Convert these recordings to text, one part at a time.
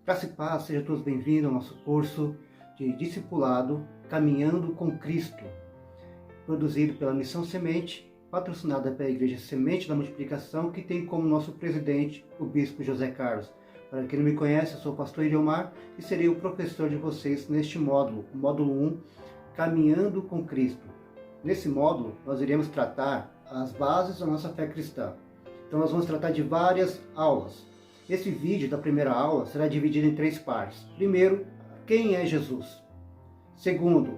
Graça e paz, sejam todos bem-vindos ao nosso curso de discipulado Caminhando com Cristo, produzido pela Missão Semente, patrocinada pela Igreja Semente da Multiplicação, que tem como nosso presidente o Bispo José Carlos. Para quem não me conhece, eu sou o pastor Eliomar e serei o professor de vocês neste módulo, o módulo 1, Caminhando com Cristo. Nesse módulo, nós iremos tratar as bases da nossa fé cristã. Então, nós vamos tratar de várias aulas. Esse vídeo da primeira aula será dividido em 3 partes. Primeiro, quem é Jesus? Segundo,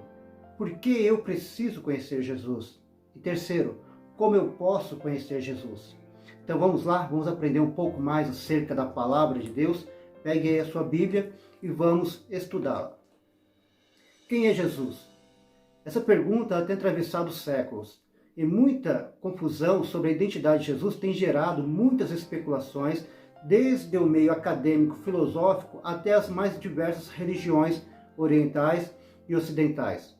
por que eu preciso conhecer Jesus? E terceiro, como eu posso conhecer Jesus? Então vamos lá, vamos aprender um pouco mais acerca da palavra de Deus. Pegue aí a sua Bíblia e vamos estudá-la. Quem é Jesus? Essa pergunta tem atravessado séculos. E muita confusão sobre a identidade de Jesus tem gerado muitas especulações, desde o meio acadêmico, filosófico, até as mais diversas religiões orientais e ocidentais.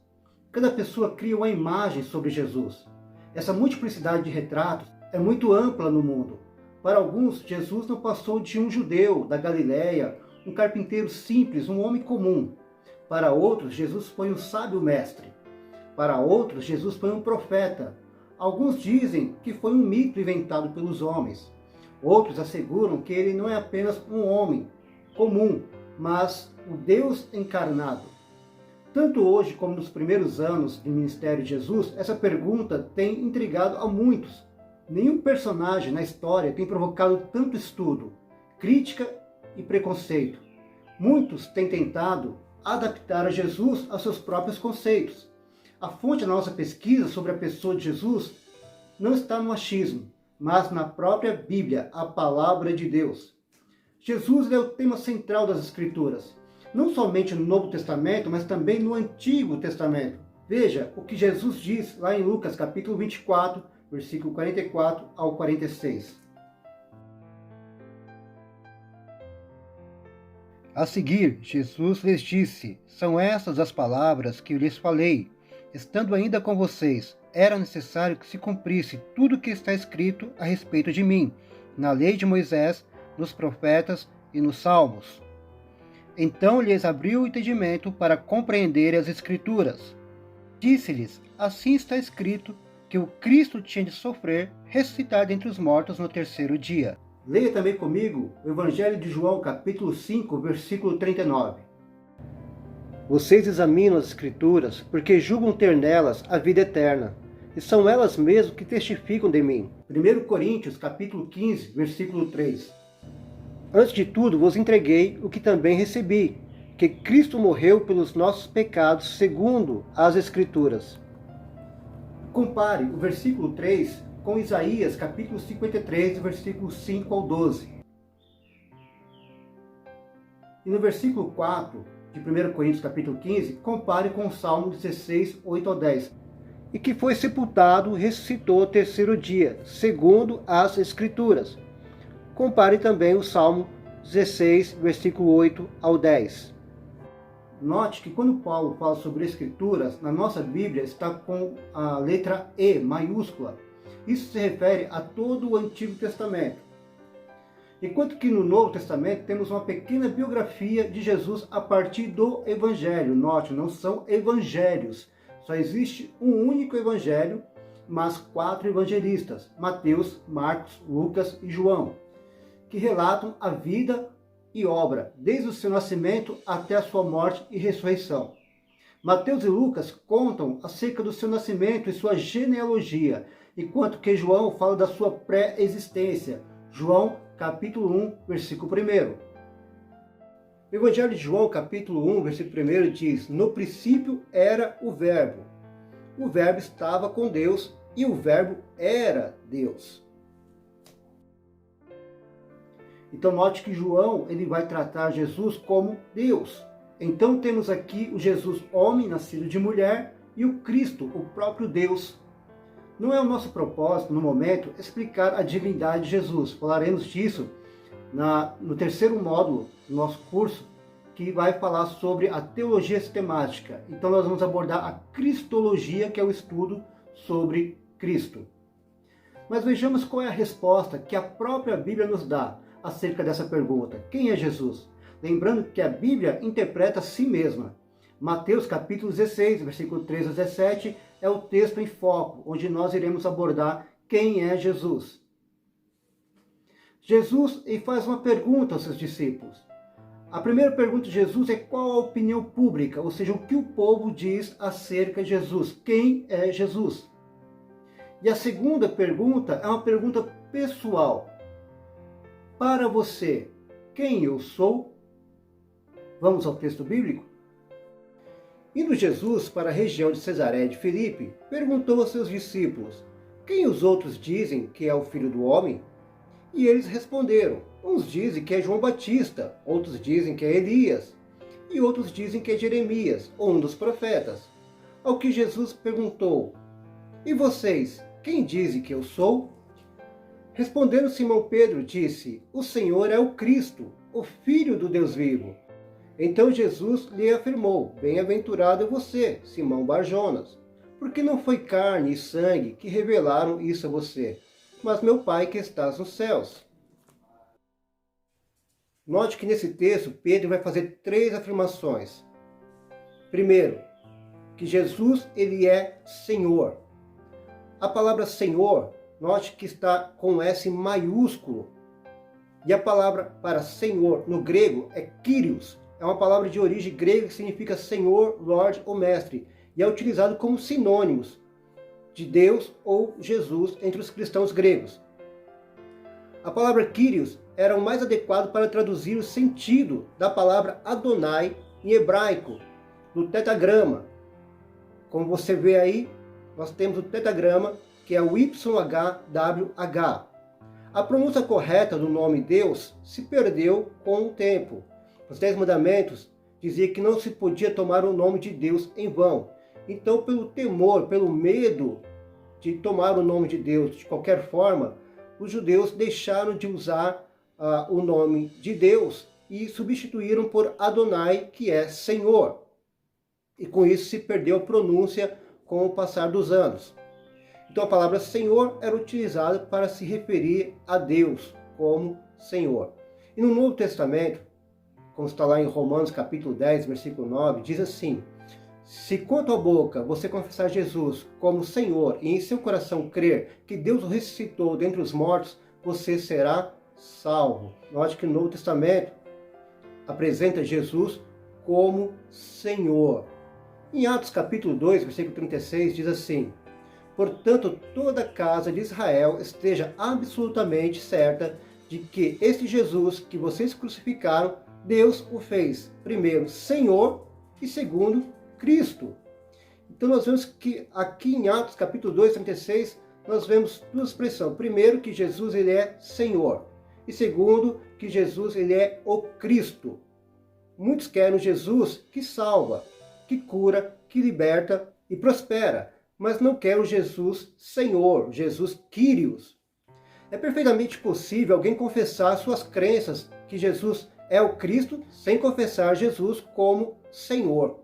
Cada pessoa cria uma imagem sobre Jesus. Essa multiplicidade de retratos é muito ampla no mundo. Para alguns, Jesus não passou de um judeu da Galileia, um carpinteiro simples, um homem comum. Para outros, Jesus foi um sábio mestre. Para outros, Jesus foi um profeta. Alguns dizem que foi um mito inventado pelos homens. Outros asseguram que ele não é apenas um homem comum, mas o Deus encarnado. Tanto hoje como nos primeiros anos do ministério de Jesus, essa pergunta tem intrigado a muitos. Nenhum personagem na história tem provocado tanto estudo, crítica e preconceito. Muitos têm tentado adaptar a Jesus aos seus próprios conceitos. A fonte da nossa pesquisa sobre a pessoa de Jesus não está no achismo, mas na própria Bíblia, a palavra de Deus. Jesus é o tema central das Escrituras, não somente no Novo Testamento, mas também no Antigo Testamento. Veja o que Jesus diz lá em Lucas capítulo 24, versículo 44 ao 46. A seguir, Jesus lhes disse: "São estas as palavras que lhes falei, estando ainda com vocês. Era necessário que se cumprisse tudo o que está escrito a respeito de mim, na lei de Moisés, nos profetas e nos salmos." Então lhes abriu o entendimento para compreenderem as Escrituras. Disse-lhes: "Assim está escrito, que o Cristo tinha de sofrer, ressuscitar dentre os mortos no terceiro dia." Leia também comigo o Evangelho de João, capítulo 5, versículo 39. "Vocês examinam as Escrituras, porque julgam ter nelas a vida eterna, e são elas mesmas que testificam de mim." 1 Coríntios, capítulo 15, versículo 3. "Antes de tudo vos entreguei o que também recebi, que Cristo morreu pelos nossos pecados, segundo as Escrituras." Compare o versículo 3 com Isaías, capítulo 53, versículos 5 ao 12. E no versículo 4 de 1 Coríntios, capítulo 15, compare com o Salmo 16, 8 ao 10. "E que foi sepultado, ressuscitou ao terceiro dia, segundo as Escrituras." Compare também o Salmo 16, versículo 8 ao 10. Note que quando Paulo fala sobre Escrituras, na nossa Bíblia está com a letra E maiúscula. Isso se refere a todo o Antigo Testamento. Enquanto que no Novo Testamento temos uma pequena biografia de Jesus a partir do Evangelho. Note, não são evangelhos. Só existe um único Evangelho, mas 4 evangelistas: Mateus, Marcos, Lucas e João, que relatam a vida e obra, desde o seu nascimento até a sua morte e ressurreição. Mateus e Lucas contam acerca do seu nascimento e sua genealogia, enquanto que João fala da sua pré-existência. João, capítulo 1, versículo 1. O Evangelho de João, capítulo 1, versículo 1 diz: "No princípio era o Verbo. O Verbo estava com Deus e o Verbo era Deus." Então note que João ele vai tratar Jesus como Deus. Então temos aqui o Jesus homem, nascido de mulher, e o Cristo, o próprio Deus. Não é o nosso propósito, no momento, explicar a divindade de Jesus. Falaremos disso no terceiro módulo do nosso curso, que vai falar sobre a teologia sistemática. Então nós vamos abordar a cristologia, que é o estudo sobre Cristo. Mas vejamos qual é a resposta que a própria Bíblia nos dá acerca dessa pergunta: quem é Jesus? Lembrando que a Bíblia interpreta a si mesma. Mateus capítulo 16, versículo 13 a 17, é o texto em foco, onde nós iremos abordar quem é Jesus. Jesus faz uma pergunta aos seus discípulos. A primeira pergunta de Jesus é qual a opinião pública, ou seja, o que o povo diz acerca de Jesus. Quem é Jesus? E a segunda pergunta é uma pergunta pessoal. Para você, quem eu sou? Vamos ao texto bíblico? Indo Jesus para a região de Cesareia de Filipe, perguntou aos seus discípulos: quem os outros dizem que é o Filho do Homem? E eles responderam: uns dizem que é João Batista, outros dizem que é Elias, e outros dizem que é Jeremias, ou um dos profetas. Ao que Jesus perguntou: e vocês, quem dizem que eu sou? Respondendo Simão Pedro, disse: o Senhor é o Cristo, o Filho do Deus vivo. Então Jesus lhe afirmou: bem-aventurado é você, Simão Barjonas, porque não foi carne e sangue que revelaram isso a você, mas meu Pai que estás nos céus. Note que nesse texto Pedro vai fazer 3 afirmações. Primeiro, que Jesus ele é Senhor. A palavra Senhor, note que está com S maiúsculo. E a palavra para Senhor no grego é Kyrios. É uma palavra de origem grega que significa Senhor, Lorde ou Mestre. E é utilizado como sinônimos de Deus ou Jesus entre os cristãos gregos. A palavra Kyrios era o mais adequado para traduzir o sentido da palavra Adonai em hebraico, do tetagrama. Como você vê aí, nós temos o tetagrama, que é o YHWH. A pronúncia correta do nome Deus se perdeu com o tempo. Os 10 mandamentos diziam que não se podia tomar o nome de Deus em vão. Então, pelo temor, pelo medo de tomar o nome de Deus de qualquer forma, os judeus deixaram de usar o nome de Deus e substituíram por Adonai, que é Senhor. E com isso se perdeu a pronúncia com o passar dos anos. Então a palavra Senhor era utilizada para se referir a Deus como Senhor. E no Novo Testamento, como está lá em Romanos capítulo 10, versículo 9, diz assim: se com a tua boca você confessar Jesus como Senhor e em seu coração crer que Deus o ressuscitou dentre os mortos, você será salvo. Note que o Novo Testamento apresenta Jesus como Senhor. Em Atos capítulo 2, versículo 36, diz assim: portanto, toda a casa de Israel esteja absolutamente certa de que este Jesus que vocês crucificaram, Deus o fez, primeiro, Senhor e segundo, Cristo. Então nós vemos que aqui em Atos capítulo 2, 36, nós vemos duas expressões. Primeiro, que Jesus ele é Senhor. E segundo, que Jesus ele é o Cristo. Muitos querem Jesus que salva, que cura, que liberta e prospera, mas não querem o Jesus Senhor, Jesus Kyrios. É perfeitamente possível alguém confessar suas crenças que Jesus é o Cristo sem confessar Jesus como Senhor.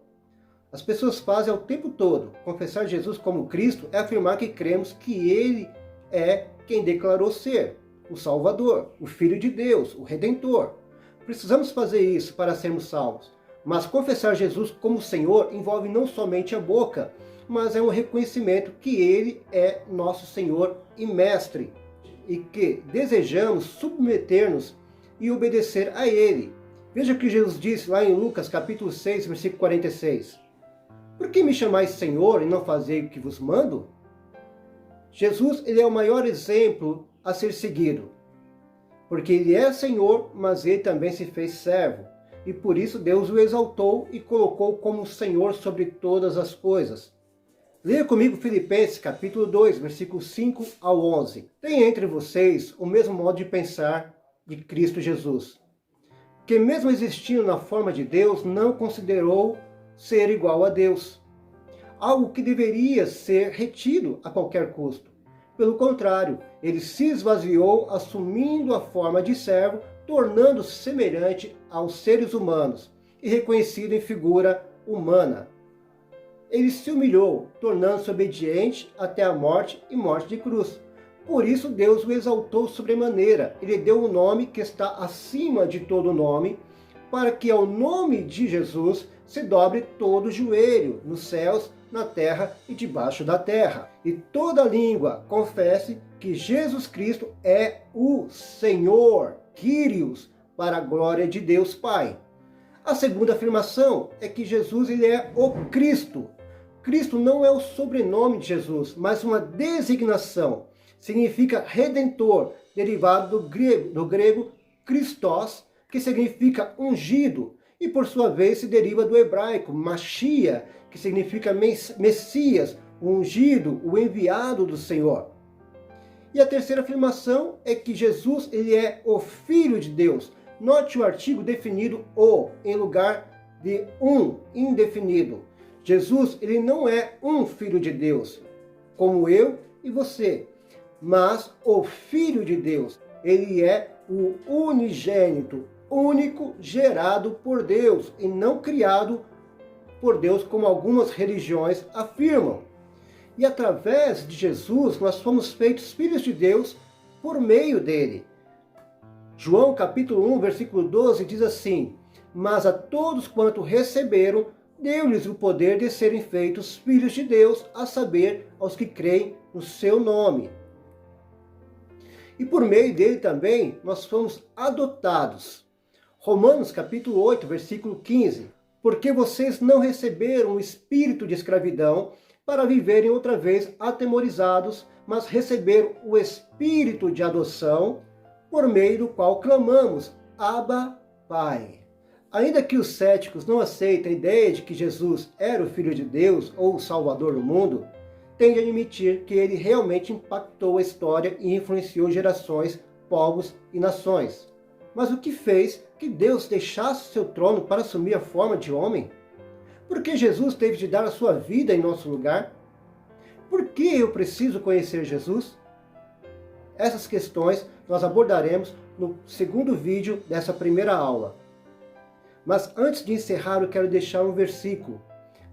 As pessoas fazem ao tempo todo. Confessar Jesus como Cristo é afirmar que cremos que Ele é quem declarou ser, o Salvador, o Filho de Deus, o Redentor. Precisamos fazer isso para sermos salvos. Mas confessar Jesus como Senhor envolve não somente a boca, mas é um reconhecimento que Ele é nosso Senhor e Mestre, e que desejamos submeter-nos e obedecer a Ele. Veja o que Jesus disse lá em Lucas capítulo 6, versículo 46. Por que me chamais Senhor e não fazei o que vos mando? Jesus ele é o maior exemplo a ser seguido, porque Ele é Senhor, mas Ele também se fez servo, e por isso Deus o exaltou e colocou como Senhor sobre todas as coisas. Leia comigo Filipenses capítulo 2, versículos 5 ao 11. Tem entre vocês o mesmo modo de pensar de Cristo Jesus, que mesmo existindo na forma de Deus, não considerou ser igual a Deus, algo que deveria ser retido a qualquer custo. Pelo contrário, ele se esvaziou, assumindo a forma de servo, tornando-se semelhante aos seres humanos e reconhecido em figura humana. Ele se humilhou, tornando-se obediente até a morte e morte de cruz. Por isso Deus o exaltou sobremaneira. Ele deu um nome que está acima de todo nome, para que ao nome de Jesus se dobre todo o joelho, nos céus, na terra e debaixo da terra. E toda língua confesse que Jesus Cristo é o Senhor, Kyrios, para a glória de Deus Pai. A segunda afirmação é que Jesus ele é o Cristo. Cristo não é o sobrenome de Jesus, mas uma designação. Significa redentor, derivado do grego Christos, que significa ungido, e por sua vez se deriva do hebraico Machia, que significa Messias, o ungido, o enviado do Senhor. E a terceira afirmação é que Jesus ele é o Filho de Deus. Note o artigo definido o, em lugar de um indefinido. Jesus ele não é um Filho de Deus, como eu e você, mas o Filho de Deus. Ele é o unigênito, único, gerado por Deus e não criado por Deus, como algumas religiões afirmam. E através de Jesus, nós fomos feitos filhos de Deus por meio dele. João capítulo 1, versículo 12 diz assim: mas a todos quanto receberam, deu-lhes o poder de serem feitos filhos de Deus, a saber, aos que creem no seu nome. E por meio dele também, nós fomos adotados. Romanos capítulo 8, versículo 15. Porque vocês não receberam o espírito de escravidão para viverem outra vez atemorizados, mas receberam o espírito de adoção, por meio do qual clamamos, Abba, Pai. Ainda que os céticos não aceitem a ideia de que Jesus era o Filho de Deus ou o Salvador do mundo, têm de admitir que ele realmente impactou a história e influenciou gerações, povos e nações. Mas o que fez que Deus deixasse seu trono para assumir a forma de homem? Por que Jesus teve de dar a sua vida em nosso lugar? Por que eu preciso conhecer Jesus? Essas questões nós abordaremos no segundo vídeo dessa primeira aula. Mas antes de encerrar, eu quero deixar um versículo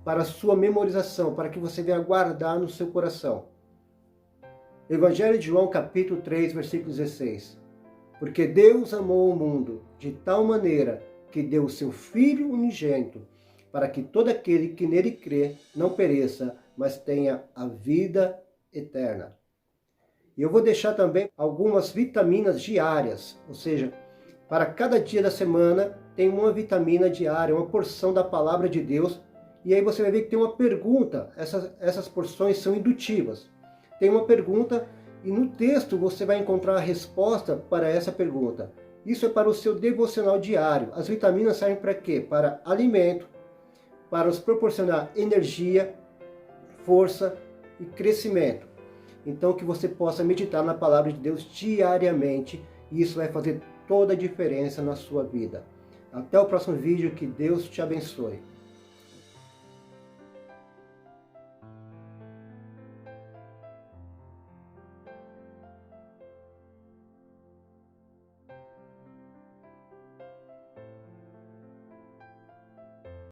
para a sua memorização, para que você venha guardar no seu coração. Evangelho de João, capítulo 3, versículo 16. Porque Deus amou o mundo de tal maneira que deu o seu Filho unigênito, para que todo aquele que nele crê não pereça, mas tenha a vida eterna. E eu vou deixar também algumas vitaminas diárias, ou seja, para cada dia da semana tem uma vitamina diária, uma porção da palavra de Deus. E aí você vai ver que tem uma pergunta, essas porções são indutivas. Tem uma pergunta e no texto você vai encontrar a resposta para essa pergunta. Isso é para o seu devocional diário. As vitaminas servem para quê? Para alimento, para nos proporcionar energia, força e crescimento. Então que você possa meditar na palavra de Deus diariamente e isso vai fazer toda a diferença na sua vida. Até o próximo vídeo, que Deus te abençoe.